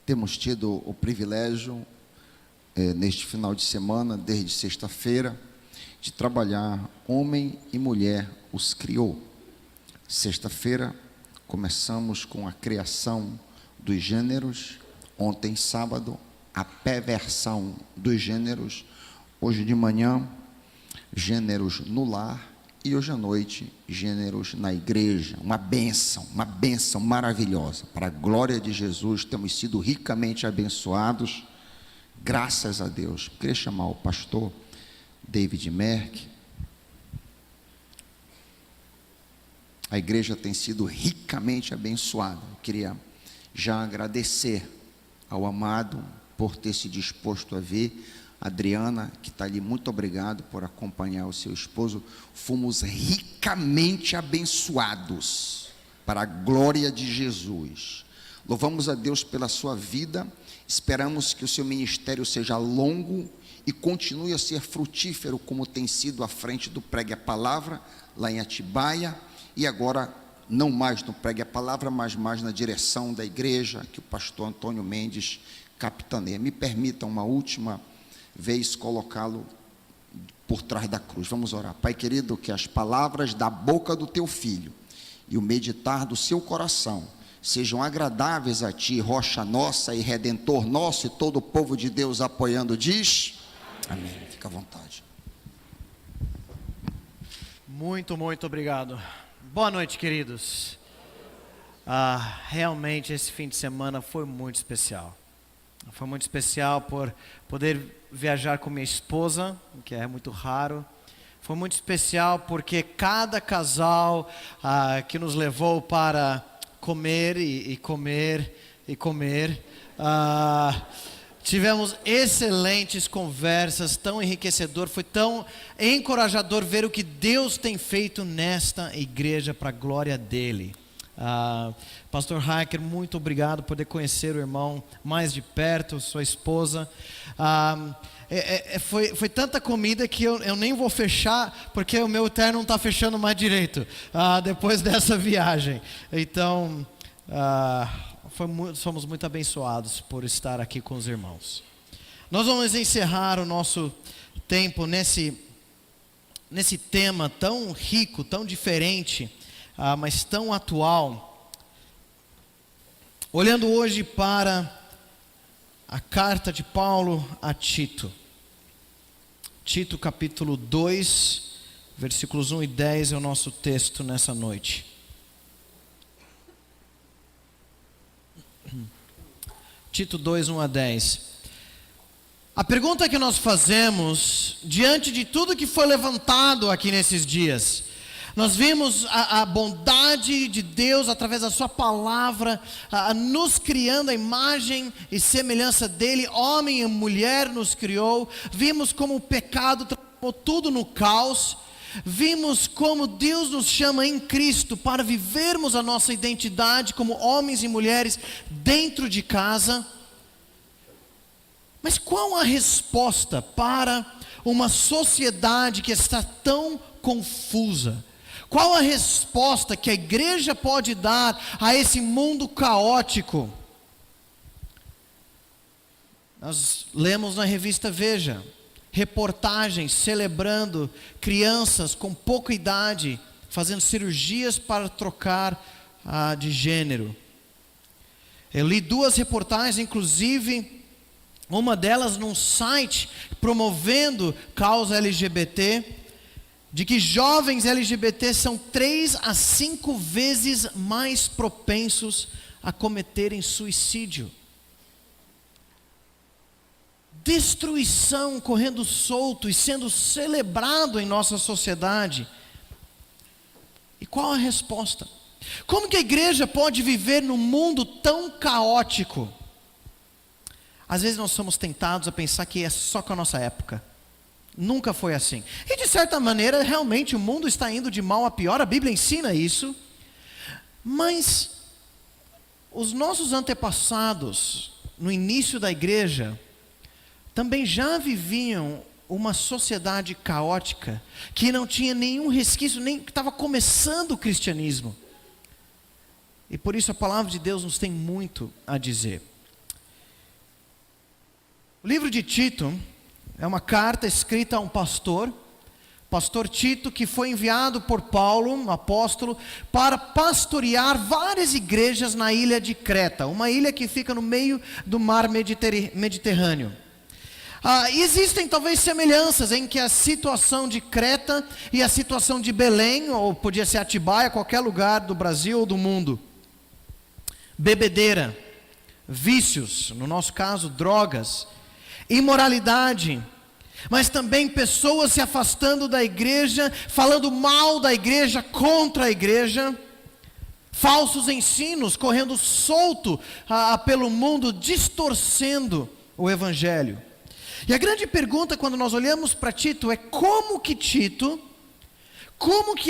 Temos tido o privilégio, neste final de semana, desde sexta-feira, de trabalhar Homem e Mulher os criou. Sexta-feira, começamos com a criação dos gêneros. Ontem, sábado, a perversão dos gêneros. Hoje de manhã, gêneros no lar. E hoje à noite, gêneros na igreja. Uma bênção maravilhosa. Para a glória de Jesus, temos sido ricamente abençoados. Graças a Deus. Queria chamar o pastor David Merck. A igreja tem sido ricamente abençoada. Eu queria já agradecer ao amado por ter se disposto a vir. Adriana, que está ali, muito obrigado por acompanhar o seu esposo. Fomos ricamente abençoados para a glória de Jesus. Louvamos a Deus pela sua vida. Esperamos que o seu ministério seja longo e continue a ser frutífero, como tem sido à frente do Pregue a Palavra, lá em Atibaia, e agora não mais no Pregue a Palavra, mas mais na direção da igreja, que o pastor Antônio Mendes capitaneia. Me permitam uma última vez colocá-lo por trás da cruz. Vamos orar. Pai querido, que as palavras da boca do teu filho e o meditar do seu coração sejam agradáveis a ti, rocha nossa e redentor nosso, e todo o povo de Deus apoiando diz amém. Fica à vontade. Muito obrigado. Boa noite, queridos. Realmente esse fim de semana foi muito especial. Foi muito especial por poder viajar com minha esposa, que é muito raro. Foi muito especial porque cada casal que nos levou para comer e comer, tivemos excelentes conversas, tão enriquecedor, foi tão encorajador ver o que Deus tem feito nesta igreja para a glória dele. Pastor Hacker, muito obrigado por poder conhecer o irmão mais de perto, sua esposa. Foi tanta comida que eu nem vou fechar, porque o meu terno não está fechando mais direito depois dessa viagem. Então, somos muito abençoados por estar aqui com os irmãos. Nós vamos encerrar o nosso tempo nesse tema tão rico, tão diferente, mas tão atual, olhando hoje para a carta de Paulo a Tito. Tito capítulo 2, versículos 1 e 10 é o nosso texto nessa noite. Tito 2, 1 a 10. A pergunta que nós fazemos, diante de tudo que foi levantado aqui nesses dias, nós vimos a bondade de Deus através da sua palavra, nos criando a imagem e semelhança dele, homem e mulher nos criou. Vimos como o pecado transformou tudo no caos. Vimos como Deus nos chama em Cristo para vivermos a nossa identidade como homens e mulheres dentro de casa. Mas qual a resposta para uma sociedade que está tão confusa? Qual a resposta que a igreja pode dar a esse mundo caótico? Nós lemos na revista Veja reportagens celebrando crianças com pouca idade fazendo cirurgias para trocar de gênero. Eu li 2 reportagens, inclusive uma delas num site promovendo causa LGBT, de que jovens LGBT são 3 a 5 vezes mais propensos a cometerem suicídio. Destruição correndo solto e sendo celebrado em nossa sociedade. E qual a resposta? Como que a igreja pode viver num mundo tão caótico? Às vezes nós somos tentados a pensar que é só com a nossa época. Nunca foi assim. E de certa maneira, realmente o mundo está indo de mal a pior. A Bíblia ensina isso. Mas os nossos antepassados, no início da igreja, também já viviam uma sociedade caótica, que não tinha nenhum resquício, nem que estava começando o cristianismo. E por isso a palavra de Deus nos tem muito a dizer. O livro de Tito é uma carta escrita a um pastor Tito, que foi enviado por Paulo, um apóstolo, para pastorear várias igrejas na ilha de Creta, uma ilha que fica no meio do mar Mediterrâneo. Existem talvez semelhanças em que a situação de Creta e a situação de Belém, ou podia ser Atibaia, qualquer lugar do Brasil ou do mundo. Bebedeira, vícios, no nosso caso drogas, imoralidade, mas também pessoas se afastando da igreja, falando mal da igreja, contra a igreja, falsos ensinos correndo solto pelo mundo, distorcendo o evangelho. E a grande pergunta quando nós olhamos para Tito é como que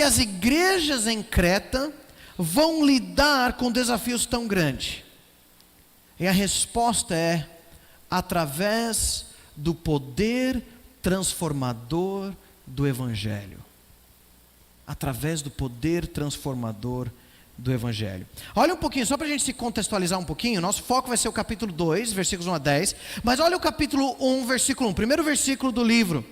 as igrejas em Creta vão lidar com desafios tão grandes? E a resposta é através do poder transformador do evangelho. Através do poder transformador do evangelho. Olha um pouquinho, só para a gente se contextualizar um pouquinho, nosso foco vai ser o capítulo 2, versículos 1 a 10, mas olha o capítulo 1, versículo 1, primeiro versículo do livro.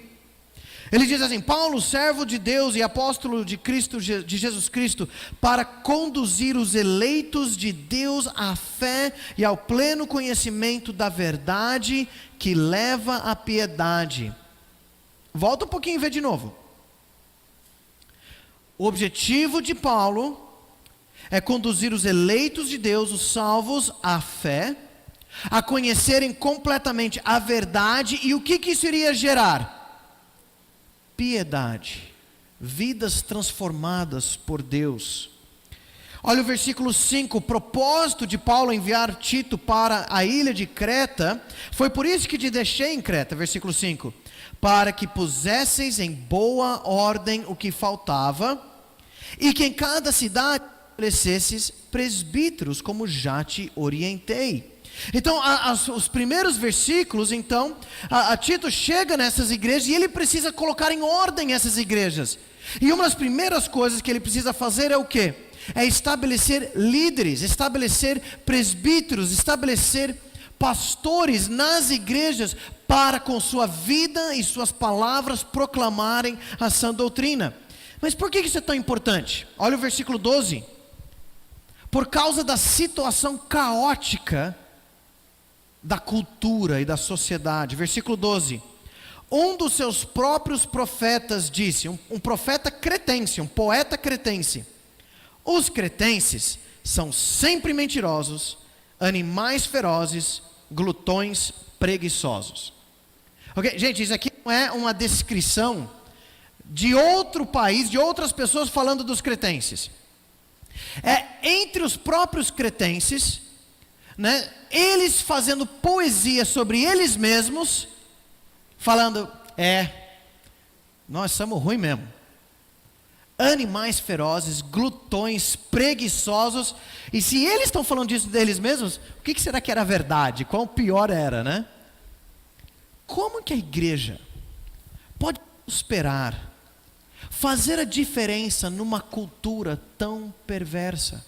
Ele diz assim: Paulo, servo de Deus e apóstolo de Jesus Cristo, para conduzir os eleitos de Deus à fé e ao pleno conhecimento da verdade que leva à piedade. Volta um pouquinho e vê de novo. O objetivo de Paulo é conduzir os eleitos de Deus, os salvos, à fé, a conhecerem completamente a verdade. E o que isso iria gerar? Piedade, vidas transformadas por Deus. Olha o versículo 5, o propósito de Paulo enviar Tito para a ilha de Creta, foi por isso que te deixei em Creta, versículo 5, para que pusesseis em boa ordem o que faltava, e que em cada cidade estabelecesses presbíteros, como já te orientei. Então, os primeiros versículos, então, Tito chega nessas igrejas e ele precisa colocar em ordem essas igrejas. E uma das primeiras coisas que ele precisa fazer é o quê? É estabelecer líderes, estabelecer presbíteros, estabelecer pastores nas igrejas para com sua vida e suas palavras proclamarem a sã doutrina. Mas por que isso é tão importante? Olha o versículo 12. Por causa da situação caótica da cultura e da sociedade. Versículo 12. Um dos seus próprios profetas disse, um profeta cretense, um poeta cretense: os cretenses são sempre mentirosos, animais ferozes, glutões preguiçosos. Ok, gente, isso aqui não é uma descrição de outro país, de outras pessoas falando dos cretenses. É entre os próprios cretenses, né, eles fazendo poesia sobre eles mesmos, falando: nós somos ruins mesmo. Animais ferozes, glutões, preguiçosos. E se eles estão falando disso deles mesmos, o que será que era verdade? Qual pior era, né? Como que a igreja pode prosperar, fazer a diferença numa cultura tão perversa?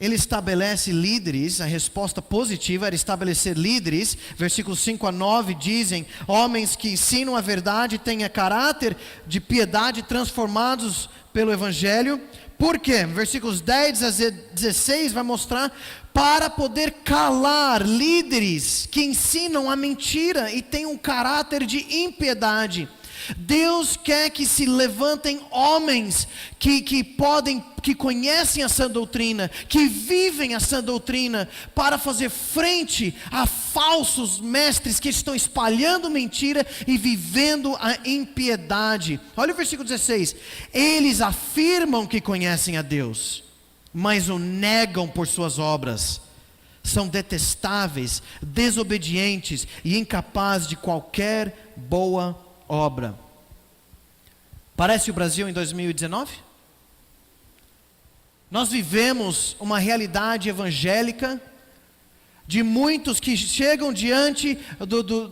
Ele estabelece líderes, a resposta positiva era estabelecer líderes. Versículos 5 a 9 dizem: homens que ensinam a verdade, tenham caráter de piedade, transformados pelo evangelho. Por quê? Versículos 10 a 16 vai mostrar: para poder calar líderes que ensinam a mentira e têm um caráter de impiedade. Deus quer que se levantem homens que conhecem a sã doutrina, que vivem a sã doutrina, para fazer frente a falsos mestres que estão espalhando mentira e vivendo a impiedade. Olha o versículo 16: eles afirmam que conhecem a Deus, mas o negam por suas obras. São detestáveis, desobedientes e incapazes de qualquer boa obra. Parece o Brasil em 2019? Nós vivemos uma realidade evangélica de muitos que chegam diante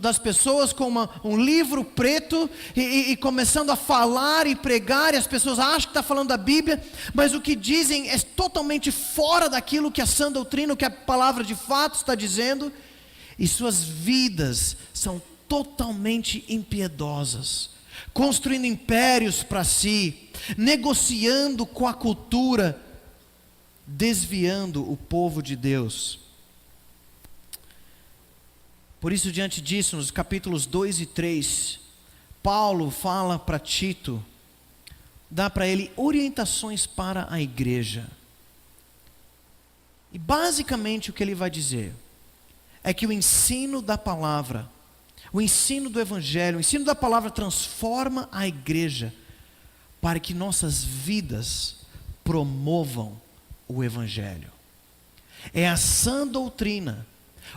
das pessoas com um livro preto e começando a falar e pregar, e as pessoas acham que está falando da Bíblia, mas o que dizem é totalmente fora daquilo que a sã doutrina, o que a palavra de fato está dizendo. e suas vidas são totalmente impiedosas, construindo impérios para si, negociando com a cultura, desviando o povo de Deus. Por isso, diante disso, nos capítulos 2 e 3, Paulo fala para Tito, dá para ele orientações para a igreja. E basicamente o que ele vai dizer é que o ensino da palavra, o ensino do evangelho, o ensino da palavra transforma a igreja para que nossas vidas promovam o evangelho. É a sã doutrina,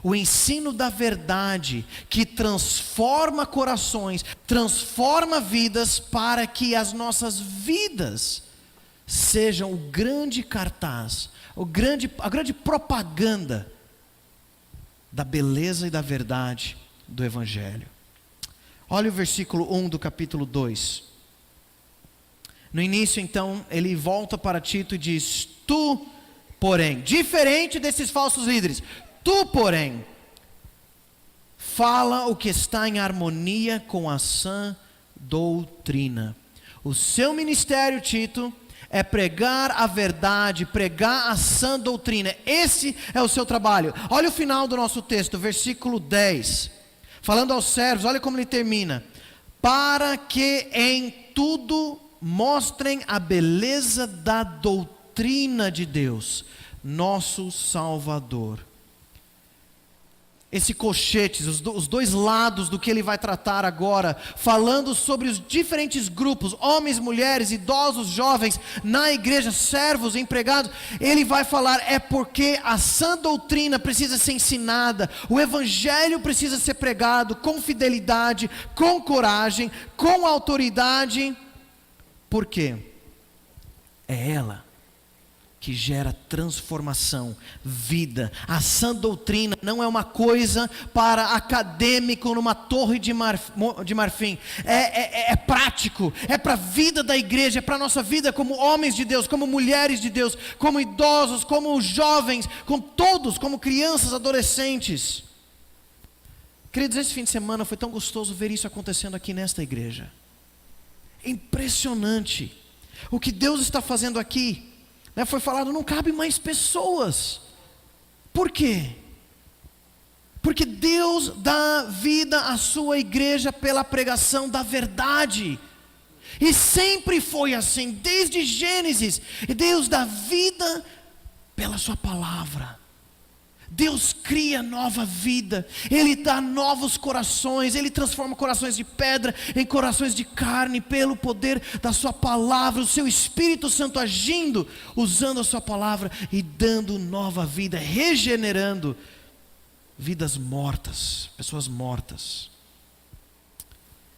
o ensino da verdade que transforma corações, transforma vidas para que as nossas vidas sejam o grande cartaz, a grande propaganda da beleza e da verdade do evangelho. Olha o versículo 1 do capítulo 2. No início, então, ele volta para Tito e diz: tu, porém, diferente desses falsos líderes, tu, porém, fala o que está em harmonia com a sã doutrina. O seu ministério, Tito, é pregar a verdade, pregar a sã doutrina. Esse é o seu trabalho. Olha o final do nosso texto, versículo 10. Falando aos servos, olha como ele termina: para que em tudo mostrem a beleza da doutrina de Deus, nosso Salvador. Esse colchete, os dois lados do que ele vai tratar agora, falando sobre os diferentes grupos, homens, mulheres, idosos, jovens, na igreja, servos, empregados. Ele vai falar, é porque a sã doutrina precisa ser ensinada, o evangelho precisa ser pregado com fidelidade, com coragem, com autoridade. Por quê? É ela que gera transformação, vida. A sã doutrina não é uma coisa para acadêmico numa torre de marfim. É prático, é para a vida da igreja, é para a nossa vida como homens de Deus, como mulheres de Deus, como idosos, como jovens, com todos, como crianças, adolescentes. Queridos, esse fim de semana foi tão gostoso ver isso acontecendo aqui nesta igreja. Impressionante o que Deus está fazendo aqui. Foi falado, não cabe mais pessoas. Por quê? Porque Deus dá vida à sua igreja pela pregação da verdade. E sempre foi assim, desde Gênesis. E Deus dá vida pela sua palavra. Deus cria nova vida, Ele dá novos corações, Ele transforma corações de pedra em corações de carne, pelo poder da sua palavra, o seu Espírito Santo agindo, usando a sua palavra e dando nova vida, regenerando vidas mortas, pessoas mortas.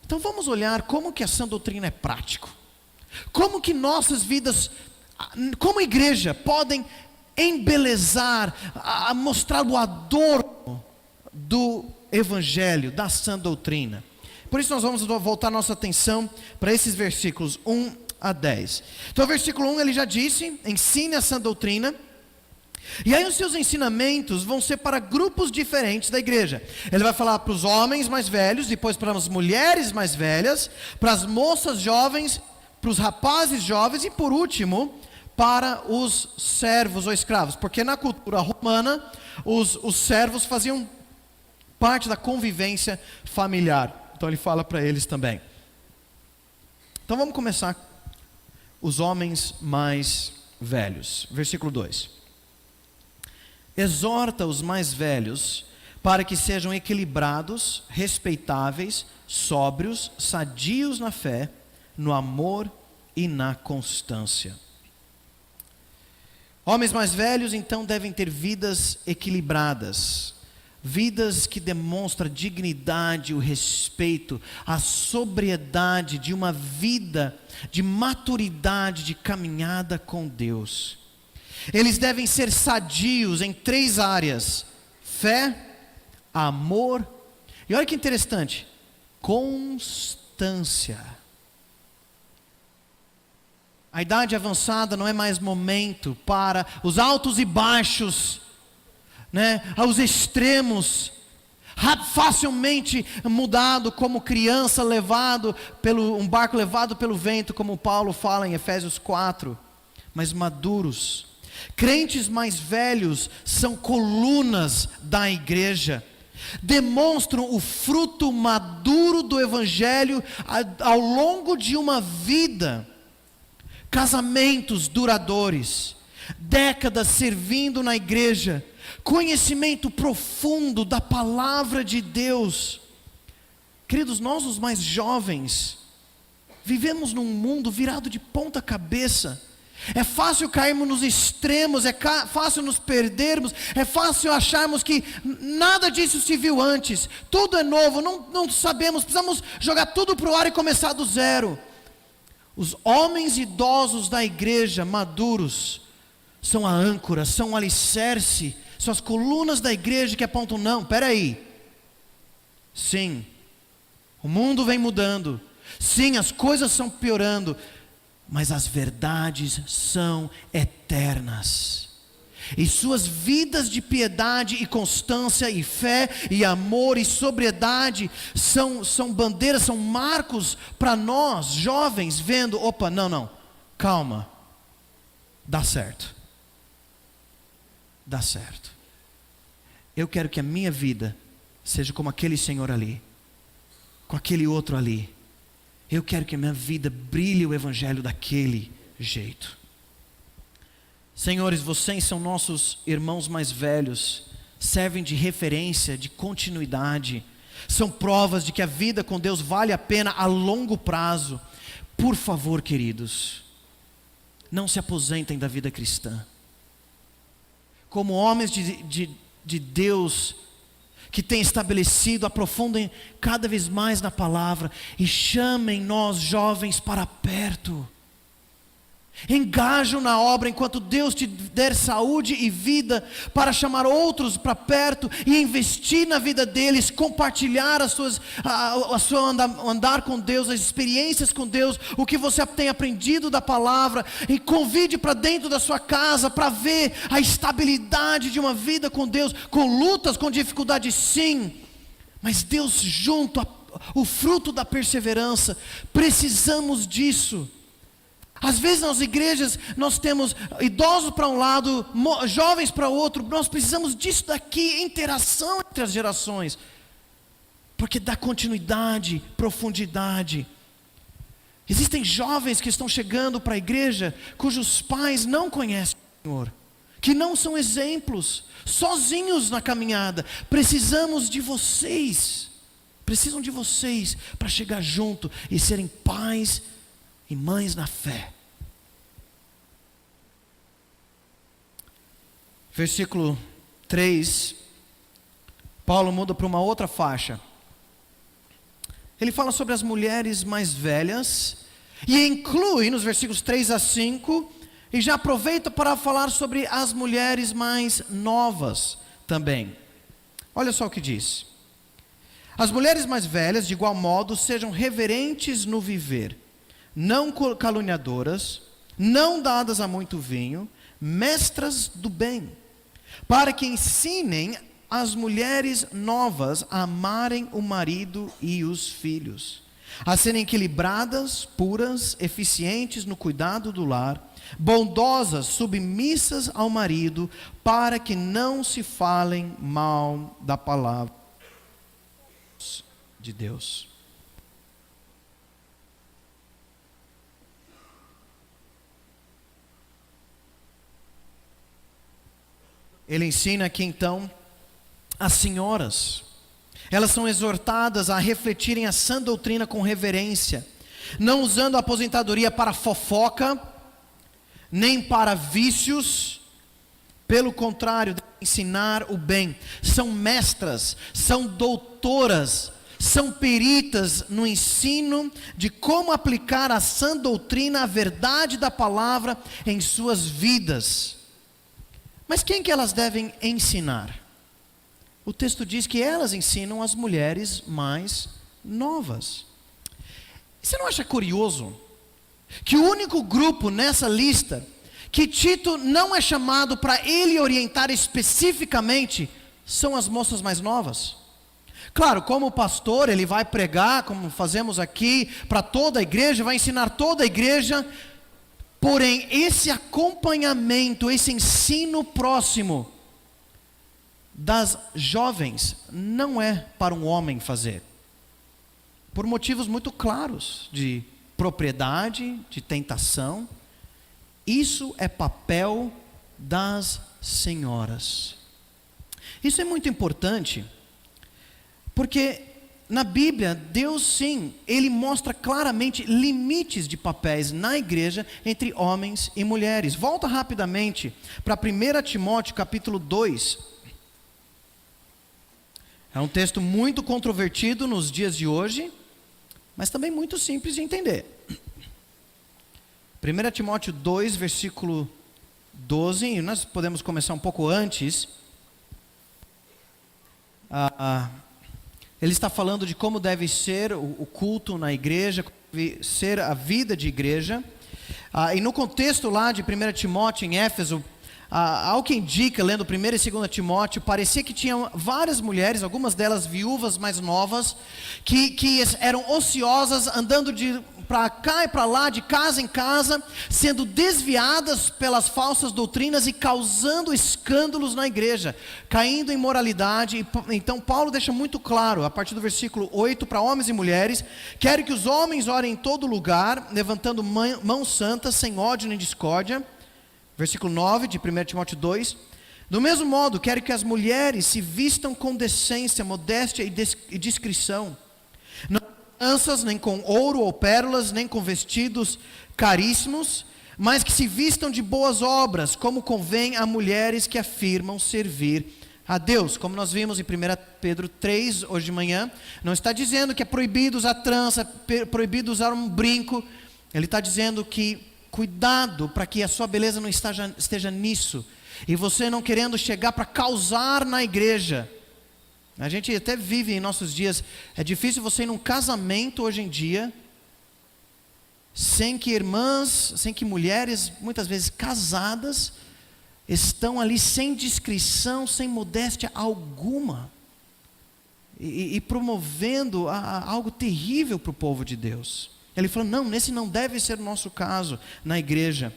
Então vamos olhar como que a sã doutrina é prático, como que nossas vidas, como igreja, podem embelezar, a mostrar o adorno do evangelho, da sã doutrina. Por isso nós vamos voltar nossa atenção para esses versículos 1 a 10. Então o versículo 1 ele já disse, ensine a sã doutrina. E aí os seus ensinamentos vão ser para grupos diferentes da igreja. Ele vai falar para os homens mais velhos, depois para as mulheres mais velhas, para as moças jovens, para os rapazes jovens e por último para os servos ou escravos, porque na cultura romana os servos faziam parte da convivência familiar. Então ele fala para eles também. Então vamos começar. Os homens mais velhos, versículo 2. Exorta os mais velhos para que sejam equilibrados, respeitáveis, sóbrios, sadios na fé, no amor e na constância. Homens mais velhos, então, devem ter vidas equilibradas, vidas que demonstram a dignidade, o respeito, a sobriedade de uma vida de maturidade, de caminhada com Deus. Eles devem ser sadios em 3 áreas: fé, amor e olha que interessante, constância. A idade avançada não é mais momento para os altos e baixos, os extremos. facilmente mudado, como criança um barco levado pelo vento, como Paulo fala em Efésios 4, mas maduros. Crentes mais velhos são colunas da igreja, demonstram o fruto maduro do evangelho ao longo de uma vida, casamentos duradouros, décadas servindo na igreja, conhecimento profundo da palavra de Deus. Queridos, nós os mais jovens, vivemos num mundo virado de ponta cabeça. É fácil cairmos nos extremos, é fácil nos perdermos, é fácil acharmos que nada disso se viu antes, tudo é novo, não sabemos, precisamos jogar tudo para o ar e começar do zero. Os homens idosos da igreja, maduros, são a âncora, são o alicerce, são as colunas da igreja que apontam, não, peraí, sim, o mundo vem mudando, sim, as coisas estão piorando, mas as verdades são eternas, e suas vidas de piedade e constância e fé e amor e sobriedade são bandeiras, são marcos para nós jovens, vendo, opa, não, calma, dá certo, eu quero que a minha vida seja como aquele senhor ali, com aquele outro ali. Eu quero que a minha vida brilhe o evangelho daquele jeito. Senhores, vocês são nossos irmãos mais velhos, servem de referência, de continuidade, são provas de que a vida com Deus vale a pena a longo prazo. Por favor, queridos, não se aposentem da vida cristã. Como homens de Deus, que tem estabelecido, aprofundem cada vez mais na palavra, e chamem nós jovens para perto, engajam na obra enquanto Deus te der saúde e vida, para chamar outros para perto, e investir na vida deles, compartilhar a sua andar com Deus, as experiências com Deus, o que você tem aprendido da palavra, e convide para dentro da sua casa, para ver a estabilidade de uma vida com Deus, com lutas, com dificuldades sim, mas Deus junto, o fruto da perseverança. Precisamos disso. Às vezes nas igrejas nós temos idosos para um lado, jovens para outro. Nós precisamos disso daqui, interação entre as gerações, porque dá continuidade, profundidade. Existem jovens que estão chegando para a igreja, cujos pais não conhecem o Senhor, que não são exemplos, sozinhos na caminhada. Precisam de vocês para chegar junto e serem pais e mães na fé. Versículo 3, Paulo muda para uma outra faixa. Ele fala sobre as mulheres mais velhas, e inclui nos versículos 3 a 5, e já aproveita para falar sobre as mulheres mais novas também. Olha só o que diz: as mulheres mais velhas, de igual modo, sejam reverentes no viver, não caluniadoras, não dadas a muito vinho, mestras do bem, para que ensinem as mulheres novas a amarem o marido e os filhos, a serem equilibradas, puras, eficientes no cuidado do lar, bondosas, submissas ao marido, para que não se falem mal da palavra de Deus. Ele ensina aqui então as senhoras, elas são exortadas a refletirem a sã doutrina com reverência, não usando a aposentadoria para fofoca, nem para vícios, pelo contrário, ensinar o bem. São mestras, são doutoras, são peritas no ensino de como aplicar a sã doutrina, a verdade da palavra em suas vidas. Mas quem que elas devem ensinar? O texto diz que elas ensinam as mulheres mais novas. Você não acha curioso que o único grupo nessa lista que Tito não é chamado para ele orientar especificamente são as moças mais novas? Claro, como pastor, ele vai pregar, como fazemos aqui, para toda a igreja, vai ensinar toda a igreja. Porém, esse acompanhamento, esse ensino próximo das jovens, não é para um homem fazer. Por motivos muito claros, de propriedade, de tentação. Isso é papel das senhoras. Isso é muito importante, porque na Bíblia, Deus sim, Ele mostra claramente limites de papéis na igreja entre homens e mulheres. Volta rapidamente para 1 Timóteo capítulo 2. É um texto muito controvertido nos dias de hoje, mas também muito simples de entender. 1 Timóteo 2, versículo 12, e nós podemos começar um pouco antes. Ele está falando de como deve ser o culto na igreja, como deve ser a vida de igreja. E no contexto lá de 1 Timóteo em Éfeso, ao que indica, lendo 1 e 2 Timóteo, parecia que tinham várias mulheres, algumas delas viúvas mais novas, que eram ociosas, andando para cá e para lá, de casa em casa, sendo desviadas pelas falsas doutrinas e causando escândalos na igreja, caindo em moralidade. Então Paulo deixa muito claro, a partir do versículo 8, para homens e mulheres: quero que os homens orem em todo lugar, levantando mãos santas, sem ódio nem discórdia. Versículo 9 de 1 Timóteo 2. Do mesmo modo, quero que as mulheres se vistam com decência, modéstia e discrição, não com tranças, nem com ouro ou pérolas, nem com vestidos caríssimos, mas que se vistam de boas obras, como convém a mulheres que afirmam servir a Deus. Como nós vimos em 1 Pedro 3, hoje de manhã, não está dizendo que é proibido usar trança, proibido usar um brinco. Ele está dizendo que cuidado para que a sua beleza não esteja nisso, e você não querendo chegar para causar na igreja. A gente até vive em nossos dias, é difícil você ir num casamento hoje em dia, sem que mulheres, muitas vezes casadas, estão ali sem discrição, sem modéstia alguma, e promovendo algo terrível para o povo de Deus. Ele falou: não, esse não deve ser o nosso caso na igreja.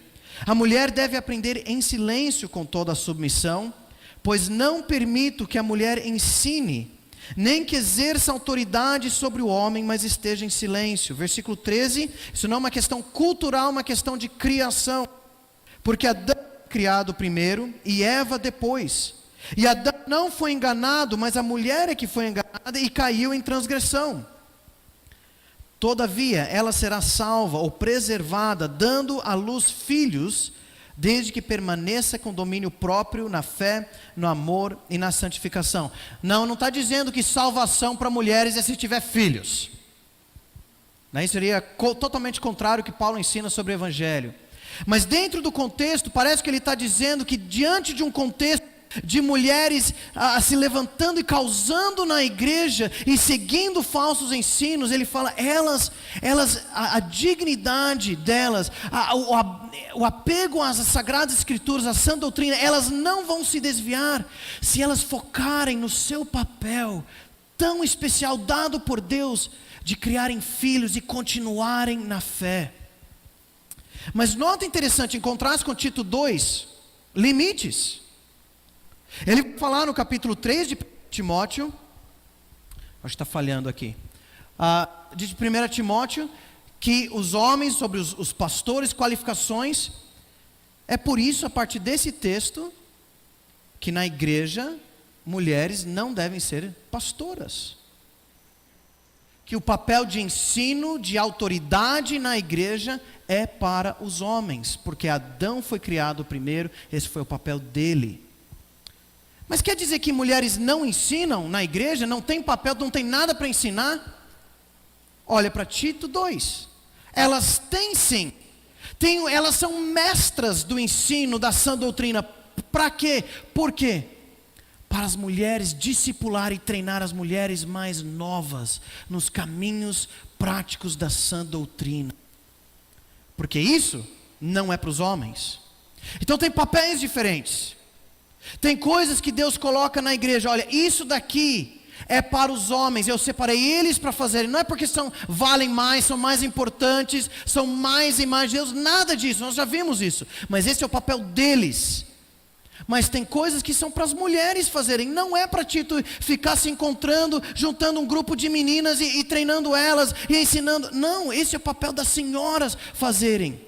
A mulher deve aprender em silêncio com toda a submissão, pois não permito que a mulher ensine, nem que exerça autoridade sobre o homem, mas esteja em silêncio. Versículo 13, isso não é uma questão cultural, é uma questão de criação. Porque Adão foi criado primeiro e Eva depois. E Adão não foi enganado, mas a mulher é que foi enganada e caiu em transgressão. Todavia, ela será salva ou preservada, dando à luz filhos, desde que permaneça com domínio próprio na fé, no amor e na santificação. Não está dizendo que salvação para mulheres é se tiver filhos. Isso seria totalmente contrário ao que Paulo ensina sobre o Evangelho. Mas dentro do contexto, parece que ele está dizendo que diante de um contexto de mulheres se levantando e causando na igreja e seguindo falsos ensinos, ele fala, a dignidade delas, o apego às sagradas escrituras, à sã doutrina, elas não vão se desviar se elas focarem no seu papel tão especial dado por Deus de criarem filhos e continuarem na fé. Mas nota interessante, em contraste com Tito 2, limites. Ele vai falar no capítulo 3 de Timóteo, acho que está falhando aqui, de 1 Timóteo, que os homens, sobre os pastores, qualificações. É por isso, a partir desse texto, que na igreja, mulheres não devem ser pastoras. Que o papel de ensino, de autoridade na igreja é para os homens, porque Adão foi criado primeiro, esse foi o papel dele. Mas quer dizer que mulheres não ensinam na igreja, não tem papel, não tem nada para ensinar? Olha para Tito 2, elas têm sim, elas são mestras do ensino da sã doutrina. Para quê? Por quê? Para as mulheres discipular e treinar as mulheres mais novas nos caminhos práticos da sã doutrina. Porque isso não é para os homens. Então tem papéis diferentes. Tem coisas que Deus coloca na igreja. Olha, isso daqui é para os homens. Eu separei eles para fazerem. Não é porque valem mais, são mais importantes, são mais imagens de Deus. Nada disso, nós já vimos isso. Mas esse é o papel deles. Mas tem coisas que são para as mulheres fazerem. Não é para Tito ficar se encontrando, juntando um grupo de meninas e treinando elas e ensinando. Não, esse é o papel das senhoras fazerem.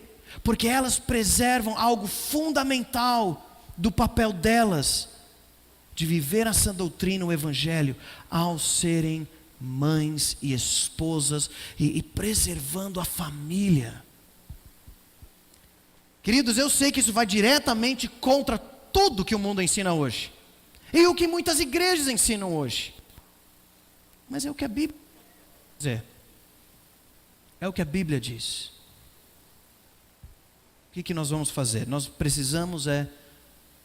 Porque elas preservam algo fundamental do papel delas, de viver a sã doutrina, o evangelho, ao serem mães e esposas e preservando a família. Queridos, eu sei que isso vai diretamente contra tudo que o mundo ensina hoje, e o que muitas igrejas ensinam hoje, mas é o que a Bíblia diz. É o que a Bíblia diz. O que nós vamos fazer? Nós precisamos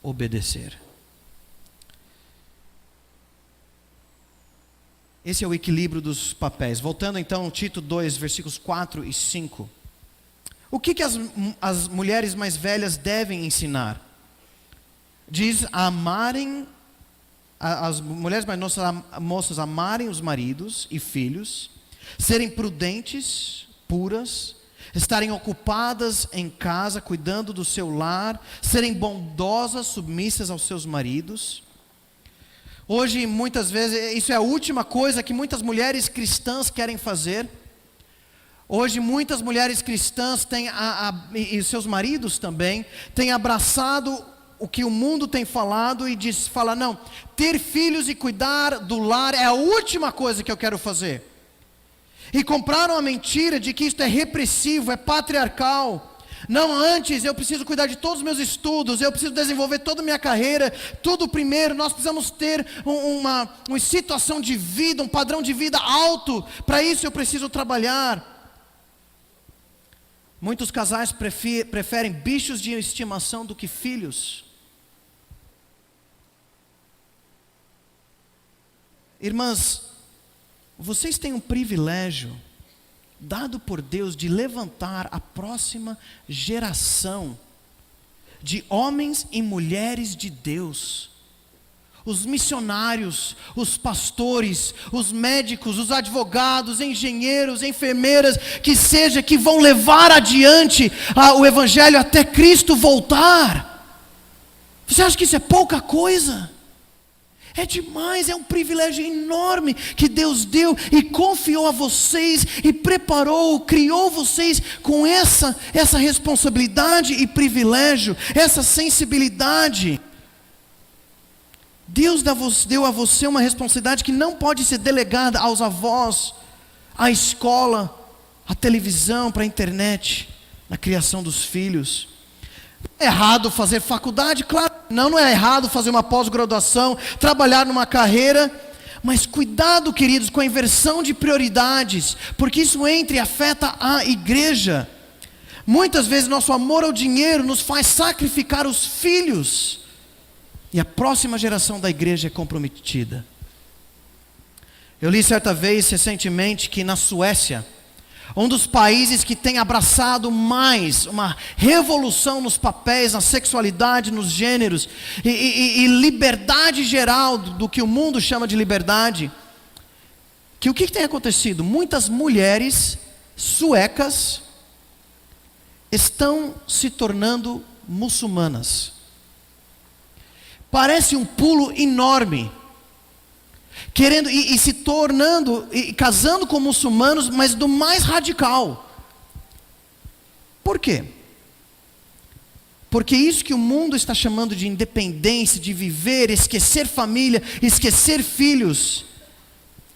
obedecer. Esse é o equilíbrio dos papéis. Voltando então, Tito 2, versículos 4 e 5. O que as mulheres mais velhas devem ensinar? Diz amarem, as mulheres mais moças amarem os maridos e filhos, serem prudentes, puras, estarem ocupadas em casa, cuidando do seu lar, serem bondosas, submissas aos seus maridos. Hoje, muitas vezes, isso é a última coisa que muitas mulheres cristãs querem fazer. Hoje, muitas mulheres cristãs têm, e seus maridos também, têm abraçado o que o mundo tem falado e fala, não, ter filhos e cuidar do lar é a última coisa que eu quero fazer. E compraram a mentira de que isto é repressivo, é patriarcal. Não, antes eu preciso cuidar de todos os meus estudos, eu preciso desenvolver toda a minha carreira, tudo primeiro, nós precisamos ter uma situação de vida, um padrão de vida alto, para isso eu preciso trabalhar. Muitos casais preferem bichos de estimação do que filhos. Irmãs, vocês têm um privilégio dado por Deus de levantar a próxima geração de homens e mulheres de Deus. Os missionários, os pastores, os médicos, os advogados, engenheiros, enfermeiras, que vão levar adiante o evangelho até Cristo voltar. Você acha que isso é pouca coisa? É demais, é um privilégio enorme que Deus deu e confiou a vocês e preparou, criou vocês com essa responsabilidade e privilégio, essa sensibilidade. Deus deu a você uma responsabilidade que não pode ser delegada aos avós, à escola, à televisão, para a internet, na criação dos filhos. É errado fazer faculdade? Claro, não é errado fazer uma pós-graduação, trabalhar numa carreira, mas cuidado, queridos, com a inversão de prioridades, porque isso afeta a igreja. Muitas vezes nosso amor ao dinheiro nos faz sacrificar os filhos, e a próxima geração da igreja é comprometida. Eu li certa vez, recentemente, que na Suécia, um dos países que tem abraçado mais uma revolução nos papéis, na sexualidade, nos gêneros, e liberdade geral do que o mundo chama de liberdade, que o que tem acontecido? Muitas mulheres suecas estão se tornando muçulmanas. Parece um pulo enorme, querendo e se tornando e casando com muçulmanos, mas do mais radical. Por quê? Porque isso que o mundo está chamando de independência, de viver, esquecer família, esquecer filhos,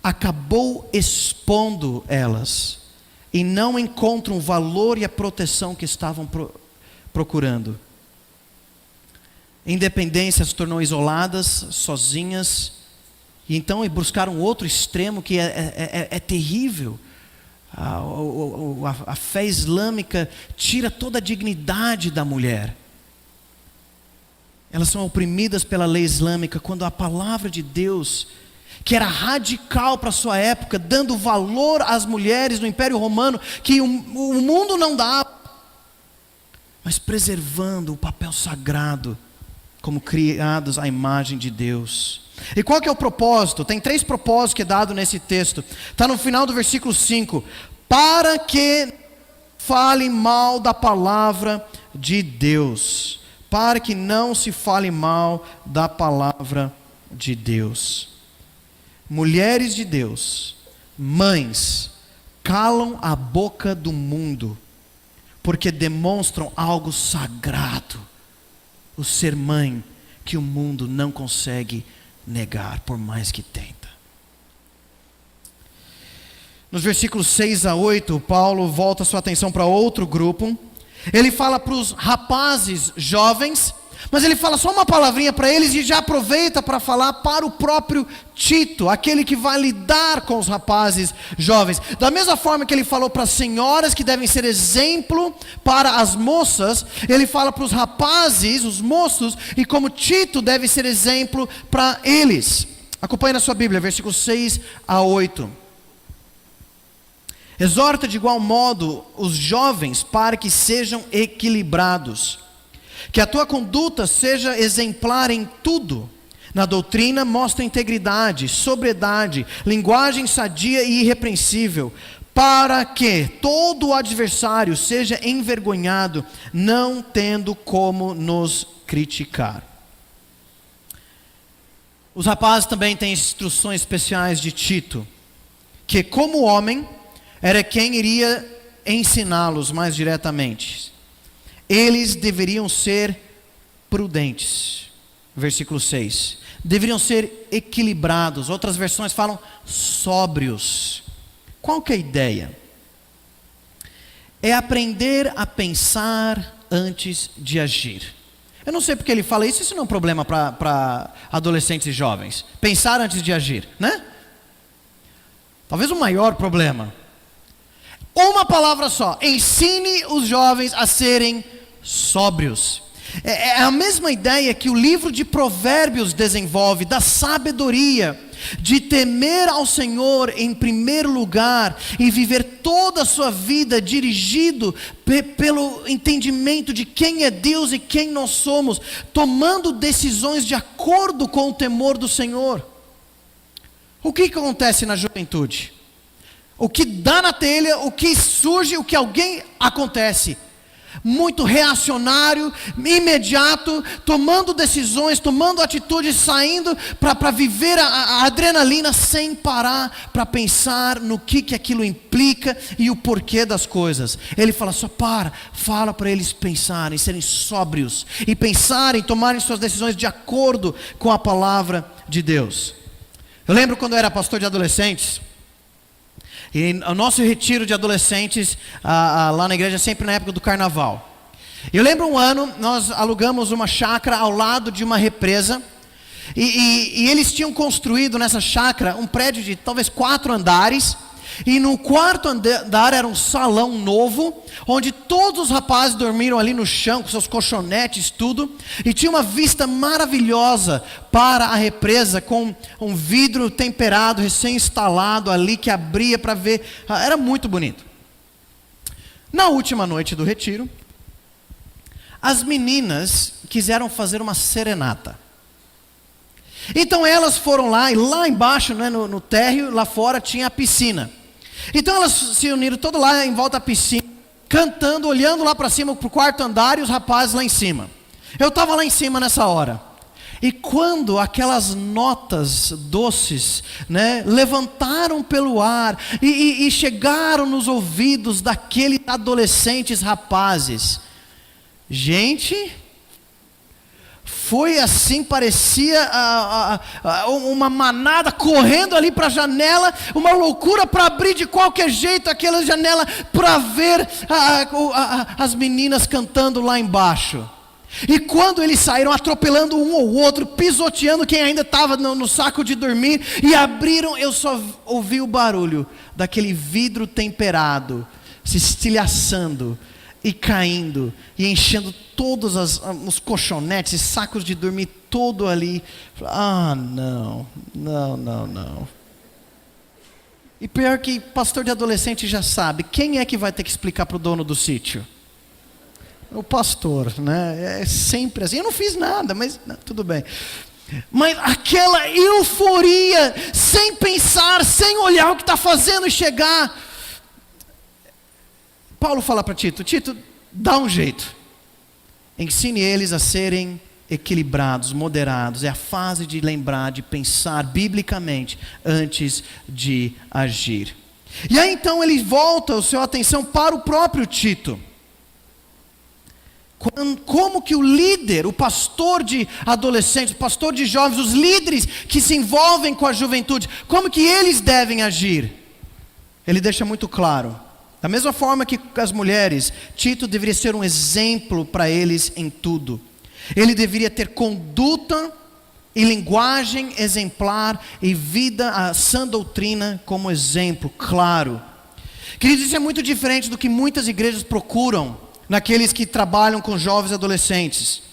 acabou expondo elas e não encontram o valor e a proteção que estavam procurando. Independência se tornou isoladas, sozinhas. E então buscaram outro extremo que é terrível. A fé islâmica tira toda a dignidade da mulher. Elas são oprimidas pela lei islâmica, quando a palavra de Deus, que era radical para a sua época, dando valor às mulheres no Império Romano, que o mundo não dava, mas preservando o papel sagrado como criados à imagem de Deus. E qual que é o propósito? Tem 3 propósitos que é dado nesse texto. Está no final do versículo 5. Para que fale mal da palavra de Deus. Para que não se fale mal da palavra de Deus. Mulheres de Deus, mães, calam a boca do mundo, porque demonstram algo sagrado. O ser mãe que o mundo não consegue negar, por mais que tenta. Nos versículos 6 a 8, Paulo volta sua atenção para outro grupo. Ele fala para os rapazes jovens, mas ele fala só uma palavrinha para eles e já aproveita para falar para o próprio Tito, aquele que vai lidar com os rapazes jovens. Da mesma forma que ele falou para as senhoras que devem ser exemplo para as moças, ele fala para os rapazes, os moços, e como Tito deve ser exemplo para eles. Acompanhe na sua Bíblia, versículos 6 a 8. Exorta de igual modo os jovens para que sejam equilibrados. Que a tua conduta seja exemplar em tudo. Na doutrina mostra integridade, sobriedade, linguagem sadia e irrepreensível, para que todo o adversário seja envergonhado, não tendo como nos criticar. Os rapazes também têm instruções especiais de Tito, que como homem era quem iria ensiná-los mais diretamente. Eles deveriam ser prudentes. Versículo 6. Deveriam ser equilibrados. Outras versões falam sóbrios. Qual que é a ideia? É aprender a pensar antes de agir. Eu não sei porque ele fala isso. Isso não é um problema para adolescentes e jovens. Pensar antes de agir, né? Talvez o maior problema. Uma palavra só. Ensine os jovens a serem sóbrios. É a mesma ideia que o livro de Provérbios desenvolve, da sabedoria, de temer ao Senhor em primeiro lugar e viver toda a sua vida dirigido pelo entendimento de quem é Deus e quem nós somos, tomando decisões de acordo com o temor do Senhor. O que acontece na juventude? O que dá na telha, o que surge, o que alguém acontece. Muito reacionário, imediato, tomando decisões, tomando atitudes, saindo para viver a adrenalina sem parar para pensar no que aquilo implica e o porquê das coisas. Ele fala só fala para eles pensarem, serem sóbrios e pensarem, tomarem suas decisões de acordo com a palavra de Deus. Eu lembro quando eu era pastor de adolescentes. E o nosso retiro de adolescentes lá na igreja é sempre na época do carnaval. Eu lembro um ano, nós alugamos uma chácara ao lado de uma represa. E eles tinham construído nessa chácara um prédio de talvez 4 andares. E no 4º andar era um salão novo, onde todos os rapazes dormiram ali no chão, com seus colchonetes, tudo. E tinha uma vista maravilhosa para a represa, com um vidro temperado, recém-instalado ali, que abria para ver. Era muito bonito. Na última noite do retiro, as meninas quiseram fazer uma serenata. Então elas foram lá, e lá embaixo, né, no térreo, lá fora, tinha a piscina. Então elas se uniram todas lá em volta da piscina, cantando, olhando lá para cima, para o 4º andar, e os rapazes lá em cima. Eu estava lá em cima nessa hora. E quando aquelas notas doces, né, levantaram pelo ar e chegaram nos ouvidos daqueles adolescentes rapazes. Gente, foi assim, parecia uma manada correndo ali para a janela, uma loucura para abrir de qualquer jeito aquela janela para ver as meninas cantando lá embaixo. E quando eles saíram atropelando um ou outro, pisoteando quem ainda estava no saco de dormir, e abriram, eu só ouvi o barulho daquele vidro temperado se estilhaçando e caindo e enchendo todos os colchonetes e sacos de dormir todo ali. Não. E pior que pastor de adolescente já sabe, quem é que vai ter que explicar para o dono do sítio? o pastor, né? É sempre assim. Eu não fiz nada, mas não, tudo bem. Mas aquela euforia, sem pensar, sem olhar o que está fazendo e chegar. Paulo fala para Tito: Tito, dá um jeito. Ensine eles a serem equilibrados, moderados. É a fase de lembrar, de pensar biblicamente antes de agir. E aí então ele volta a sua atenção para o próprio Tito. Como que o líder, o pastor de adolescentes, o pastor de jovens, os líderes que se envolvem com a juventude, como que eles devem agir? Ele deixa muito claro. Da mesma forma que as mulheres, Tito deveria ser um exemplo para eles em tudo. Ele deveria ter conduta e linguagem exemplar e vida, a sã doutrina como exemplo, claro. Queridos, isso é muito diferente do que muitas igrejas procuram naqueles que trabalham com jovens e adolescentes.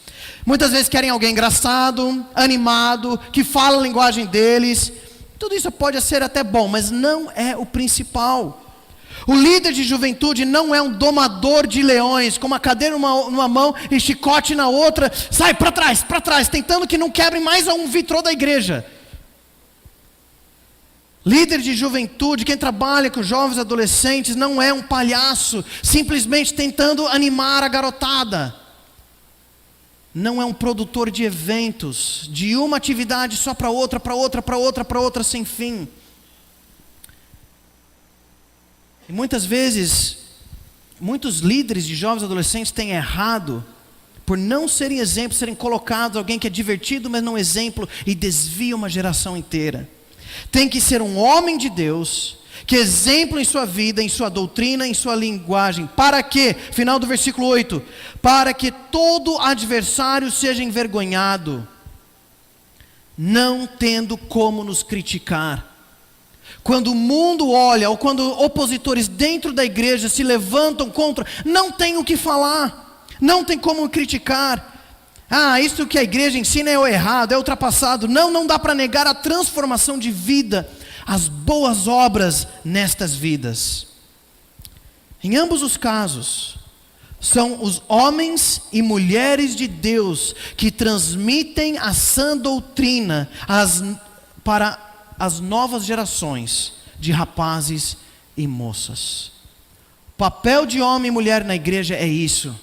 Muitas vezes querem alguém engraçado, animado, que fala a linguagem deles. Tudo isso pode ser até bom, mas não é o principal. O líder de juventude não é um domador de leões, com uma cadeira numa mão e chicote na outra, sai para trás, tentando que não quebre mais um vitrô da igreja. Líder de juventude, quem trabalha com jovens e adolescentes, não é um palhaço, simplesmente tentando animar a garotada. Não é um produtor de eventos, de uma atividade só para outra, sem fim. E muitas vezes, muitos líderes de jovens e adolescentes têm errado, por não serem exemplos, serem colocados alguém que é divertido, mas não exemplo, e desvia uma geração inteira. Tem que ser um homem de Deus, que exemplo em sua vida, em sua doutrina, em sua linguagem. Para quê? Final do versículo 8. Para que todo adversário seja envergonhado, não tendo como nos criticar. Quando o mundo olha, ou quando opositores dentro da igreja se levantam contra, não tem o que falar, não tem como criticar. Isso que a igreja ensina é o errado, é ultrapassado. Não dá para negar a transformação de vida, as boas obras nestas vidas. Em ambos os casos, são os homens e mulheres de Deus que transmitem a sã doutrina para as novas gerações de rapazes e moças. O papel de homem e mulher na igreja é isso.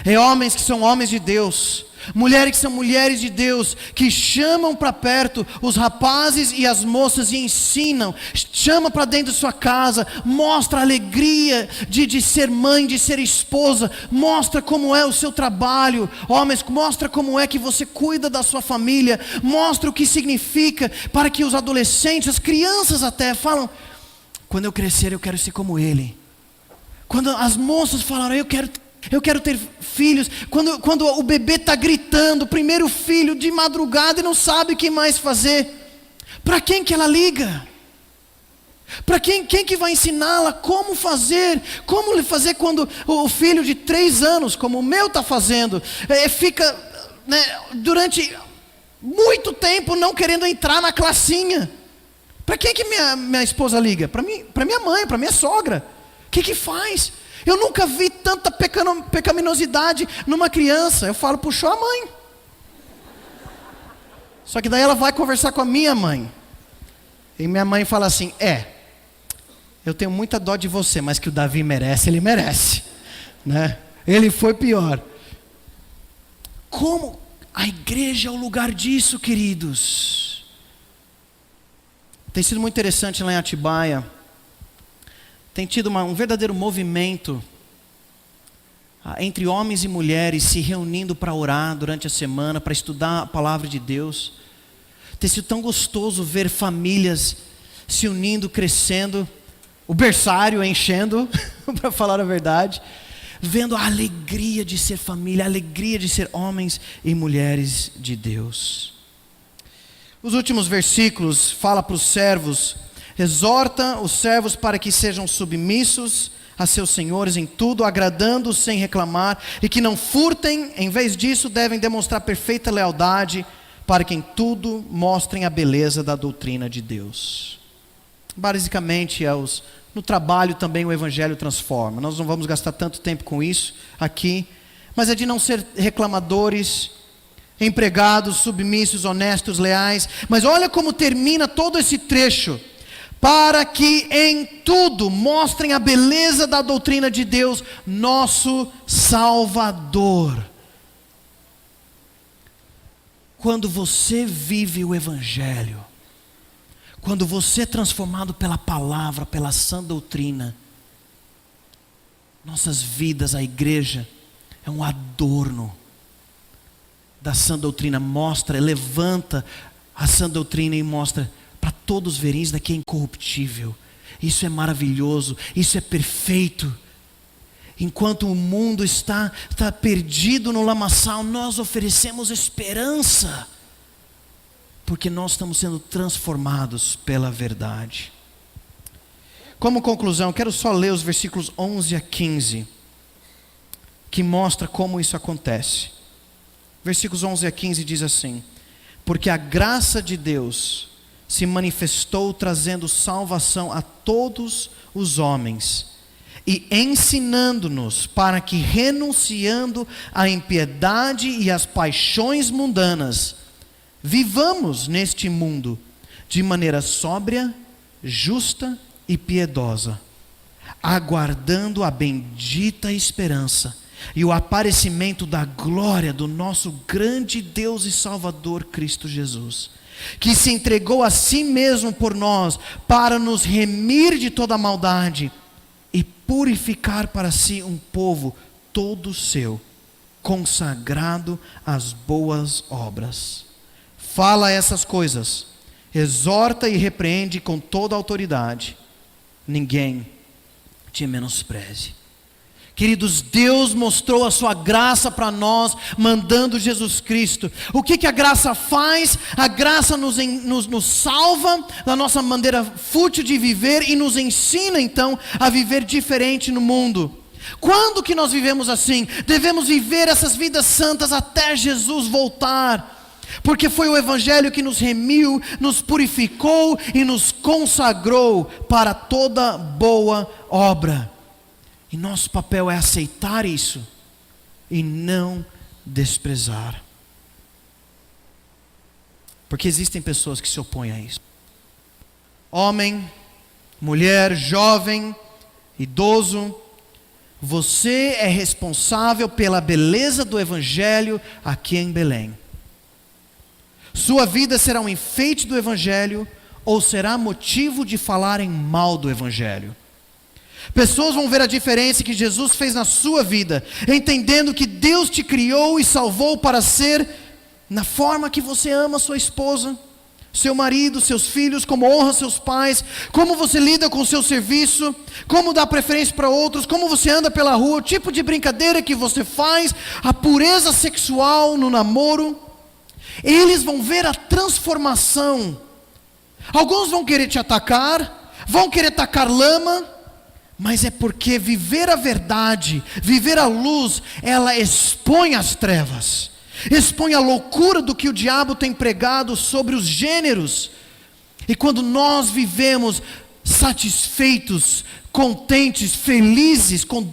É homens que são homens de Deus, mulheres que são mulheres de Deus, que chamam para perto os rapazes e as moças e ensinam, chama para dentro de sua casa, mostra a alegria de ser mãe, de ser esposa, mostra como é o seu trabalho, homens, mostra como é que você cuida da sua família, mostra o que significa, para que os adolescentes, as crianças até falam: quando eu crescer eu quero ser como ele. Quando as moças falaram: eu quero ter filhos. Quando o bebê está gritando, o primeiro filho de madrugada e não sabe o que mais fazer, para quem que ela liga? Para quem que vai ensiná-la como fazer? Como lhe fazer quando o filho de 3 anos, como o meu está fazendo, fica durante muito tempo não querendo entrar na classinha? Para quem que minha esposa liga? Para minha mãe, para minha sogra. O que faz? Eu nunca vi tanta pecaminosidade numa criança. Eu falo: puxou a mãe. Só que daí ela vai conversar com a minha mãe. E minha mãe fala assim: eu tenho muita dó de você, mas que o Davi merece, ele merece, né? Ele foi pior. Como a igreja é o lugar disso, queridos? Tem sido muito interessante lá em Atibaia. Tem tido um verdadeiro movimento entre homens e mulheres se reunindo para orar durante a semana, para estudar a palavra de Deus. Tem sido tão gostoso ver famílias se unindo, crescendo, o berçário enchendo, para falar a verdade, vendo a alegria de ser família, a alegria de ser homens e mulheres de Deus. Os últimos versículos fala para os servos: exorta os servos para que sejam submissos a seus senhores em tudo, agradando-os sem reclamar, e que não furtem, em vez disso devem demonstrar perfeita lealdade, para que em tudo mostrem a beleza da doutrina de Deus. Basicamente, no trabalho também o Evangelho transforma. Nós não vamos gastar tanto tempo com isso aqui, mas é de não ser reclamadores, empregados, submissos, honestos, leais. Mas olha como termina todo esse trecho: para que em tudo mostrem a beleza da doutrina de Deus, nosso Salvador. Quando você vive o Evangelho, quando você é transformado pela palavra, pela sã doutrina, nossas vidas, a igreja, é um adorno da sã doutrina. Levanta a sã doutrina e mostra para todos verem: isso daqui é incorruptível, isso é maravilhoso, isso é perfeito. Enquanto o mundo está perdido no lamaçal, nós oferecemos esperança, porque nós estamos sendo transformados pela verdade. Como conclusão, quero só ler os versículos 11 a 15, que mostra como isso acontece. Versículos 11 a 15 diz assim: porque a graça de Deus se manifestou trazendo salvação a todos os homens, e ensinando-nos para que, renunciando à impiedade e às paixões mundanas, vivamos neste mundo de maneira sóbria, justa e piedosa, aguardando a bendita esperança e o aparecimento da glória do nosso grande Deus e Salvador Cristo Jesus, que se entregou a si mesmo por nós para nos remir de toda maldade e purificar para si um povo todo seu, consagrado às boas obras. Fala essas coisas, exorta e repreende com toda a autoridade. Ninguém te menospreze. Queridos, Deus mostrou a sua graça para nós, mandando Jesus Cristo. O que a graça faz? A graça nos salva da nossa maneira fútil de viver e nos ensina então a viver diferente no mundo. Quando que nós vivemos assim? Devemos viver essas vidas santas até Jesus voltar, porque foi o Evangelho que nos remiu, nos purificou e nos consagrou para toda boa obra. E nosso papel é aceitar isso e não desprezar. Porque existem pessoas que se opõem a isso. Homem, mulher, jovem, idoso, você é responsável pela beleza do Evangelho aqui em Belém. Sua vida será um enfeite do Evangelho ou será motivo de falarem mal do Evangelho. Pessoas vão ver a diferença que Jesus fez na sua vida, entendendo que Deus te criou e salvou para ser na forma que você ama sua esposa, seu marido, seus filhos, como honra seus pais, como você lida com o seu serviço, como dá preferência para outros, como você anda pela rua, o tipo de brincadeira que você faz, a pureza sexual no namoro. Eles vão ver a transformação. Alguns vão querer te atacar, vão querer tacar lama, mas é porque viver a verdade, viver a luz, ela expõe as trevas, expõe a loucura do que o diabo tem pregado sobre os gêneros. E quando nós vivemos satisfeitos, contentes, felizes com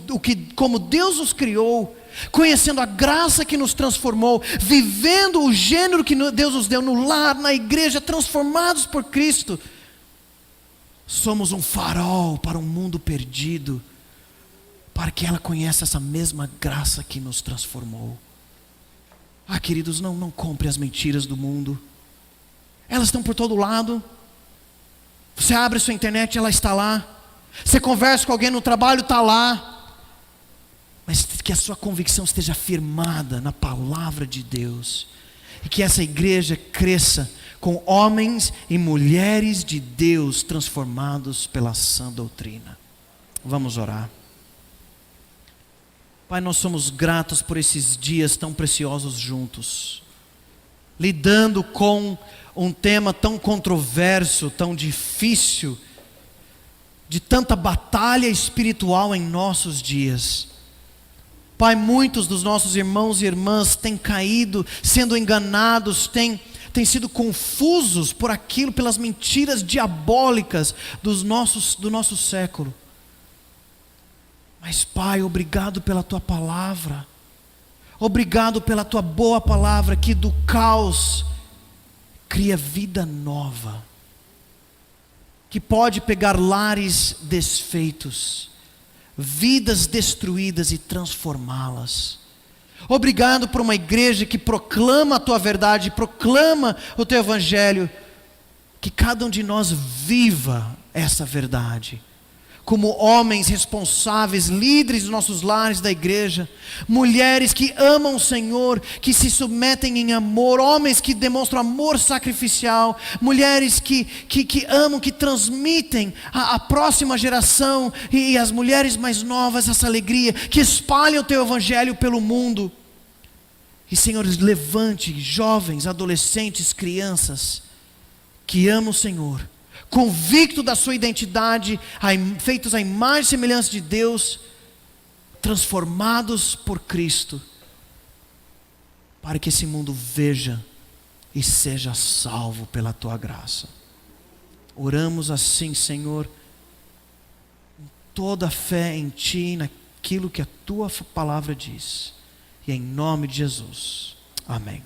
como Deus nos criou, conhecendo a graça que nos transformou, vivendo o gênero que Deus nos deu no lar, na igreja, transformados por Cristo, somos um farol para um mundo perdido, para que ela conheça essa mesma graça que nos transformou. Queridos, não compre as mentiras do mundo. Elas estão por todo lado. Você abre sua internet, ela está lá. Você conversa com alguém no trabalho, está lá. Mas que a sua convicção esteja firmada na palavra de Deus, e que essa igreja cresça com homens e mulheres de Deus transformados pela sã doutrina. Vamos orar. Pai, nós somos gratos por esses dias tão preciosos juntos, lidando com um tema tão controverso, tão difícil, de tanta batalha espiritual em nossos dias. Pai, muitos dos nossos irmãos e irmãs têm caído, sendo enganados, têm sido confusos por aquilo, pelas mentiras diabólicas do nosso século. Mas Pai, obrigado pela Tua palavra. Obrigado pela Tua boa palavra que do caos cria vida nova. Que pode pegar lares desfeitos, vidas destruídas e transformá-las. Obrigado por uma igreja que proclama a Tua verdade, proclama o Teu Evangelho. Que cada um de nós viva essa verdade. Como homens responsáveis, líderes dos nossos lares da igreja, mulheres que amam o Senhor, que se submetem em amor, homens que demonstram amor sacrificial, mulheres que amam, que transmitem à próxima geração e às mulheres mais novas essa alegria, que espalham o Teu Evangelho pelo mundo. E Senhor, levante jovens, adolescentes, crianças que amam o Senhor, convicto da sua identidade, feitos à imagem e semelhança de Deus, transformados por Cristo, para que esse mundo veja e seja salvo pela Tua graça. Oramos assim, Senhor, com toda a fé em Ti, naquilo que a Tua palavra diz, e em nome de Jesus, amém.